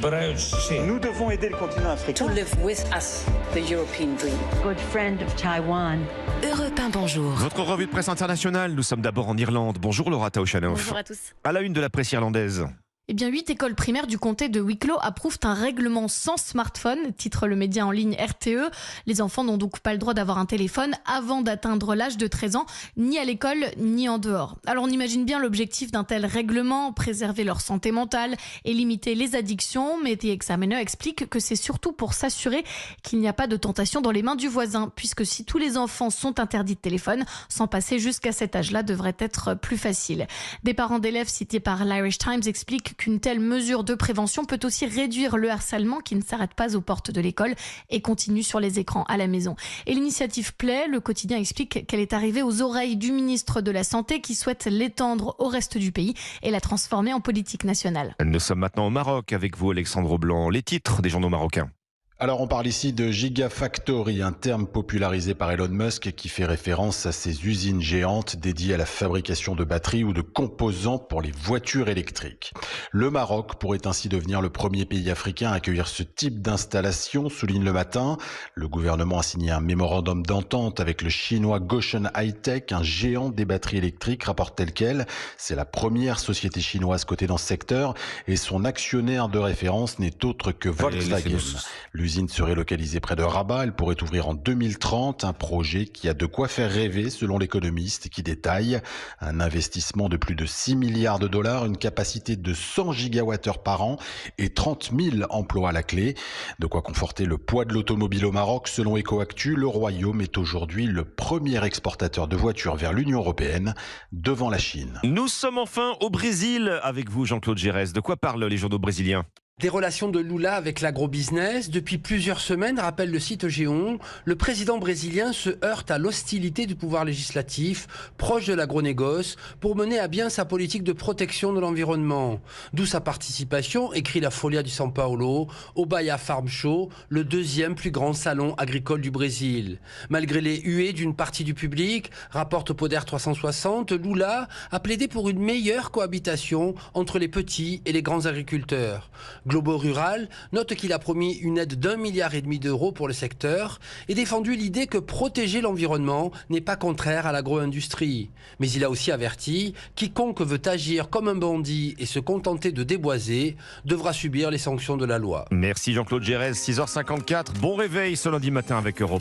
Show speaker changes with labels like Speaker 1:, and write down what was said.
Speaker 1: Nous devons aider le continent africain.
Speaker 2: To live with us, the European dream.
Speaker 3: Good friend of Taiwan.
Speaker 4: Europe 1, bonjour.
Speaker 5: Votre revue de presse internationale, nous sommes d'abord en Irlande. Bonjour Laura Taouchanoff.
Speaker 6: Bonjour à tous.
Speaker 5: À la une de la presse irlandaise.
Speaker 6: Eh bien, 8 écoles primaires du comté de Wicklow approuvent un règlement sans smartphone, titre le média en ligne RTE. Les enfants n'ont donc pas le droit d'avoir un téléphone avant d'atteindre l'âge de 13 ans, ni à l'école, ni en dehors. Alors on imagine bien l'objectif d'un tel règlement, préserver leur santé mentale et limiter les addictions, mais The Examiner explique que c'est surtout pour s'assurer qu'il n'y a pas de tentation dans les mains du voisin, puisque si tous les enfants sont interdits de téléphone, s'en passer jusqu'à cet âge-là devrait être plus facile. Des parents d'élèves cités par l'Irish Times expliquent qu'une telle mesure de prévention peut aussi réduire le harcèlement qui ne s'arrête pas aux portes de l'école et continue sur les écrans à la maison. Et l'initiative plaît, le quotidien explique qu'elle est arrivée aux oreilles du ministre de la Santé qui souhaite l'étendre au reste du pays et la transformer en politique nationale.
Speaker 5: Nous sommes maintenant au Maroc avec vous Alexandre Blanc. Les titres des journaux marocains.
Speaker 7: Alors on parle ici de Gigafactory, un terme popularisé par Elon Musk qui fait référence à ces usines géantes dédiées à la fabrication de batteries ou de composants pour les voitures électriques. Le Maroc pourrait ainsi devenir le premier pays africain à accueillir ce type d'installation, souligne Le Matin. Le gouvernement a signé un mémorandum d'entente avec le chinois Gotion High-Tech, un géant des batteries électriques, rapporte tel quel. C'est la première société chinoise cotée dans ce secteur et son actionnaire de référence n'est autre que Volkswagen. L'usine serait localisée près de Rabat, elle pourrait ouvrir en 2030, un projet qui a de quoi faire rêver selon l'économiste qui détaille un investissement de plus de 6 milliards de dollars, une capacité de 100 gigawattheures par an et 30 000 emplois à la clé. De quoi conforter le poids de l'automobile au Maroc. Selon Ecoactu, le Royaume est aujourd'hui le premier exportateur de voitures vers l'Union européenne devant la Chine.
Speaker 5: Nous sommes enfin au Brésil avec vous Jean-Claude Gérès. De quoi parlent les journaux brésiliens ?
Speaker 8: Des relations de Lula avec l'agrobusiness. Depuis plusieurs semaines, rappelle le site Géon, le président brésilien se heurte à l'hostilité du pouvoir législatif, proche de l'agronégoce, pour mener à bien sa politique de protection de l'environnement. D'où sa participation, écrit la Folha de São Paulo, au Bahia Farm Show, le deuxième plus grand salon agricole du Brésil. Malgré les huées d'une partie du public, rapporte Poder 360, Lula a plaidé pour une meilleure cohabitation entre les petits et les grands agriculteurs. Globo Rural note qu'il a promis une aide d'1,5 milliard d'euros pour le secteur et défendu l'idée que protéger l'environnement n'est pas contraire à l'agro-industrie. Mais il a aussi averti, quiconque veut agir comme un bandit et se contenter de déboiser devra subir les sanctions de la loi.
Speaker 5: Merci Jean-Claude Gérès, 6h54. Bon réveil ce lundi matin avec Europe.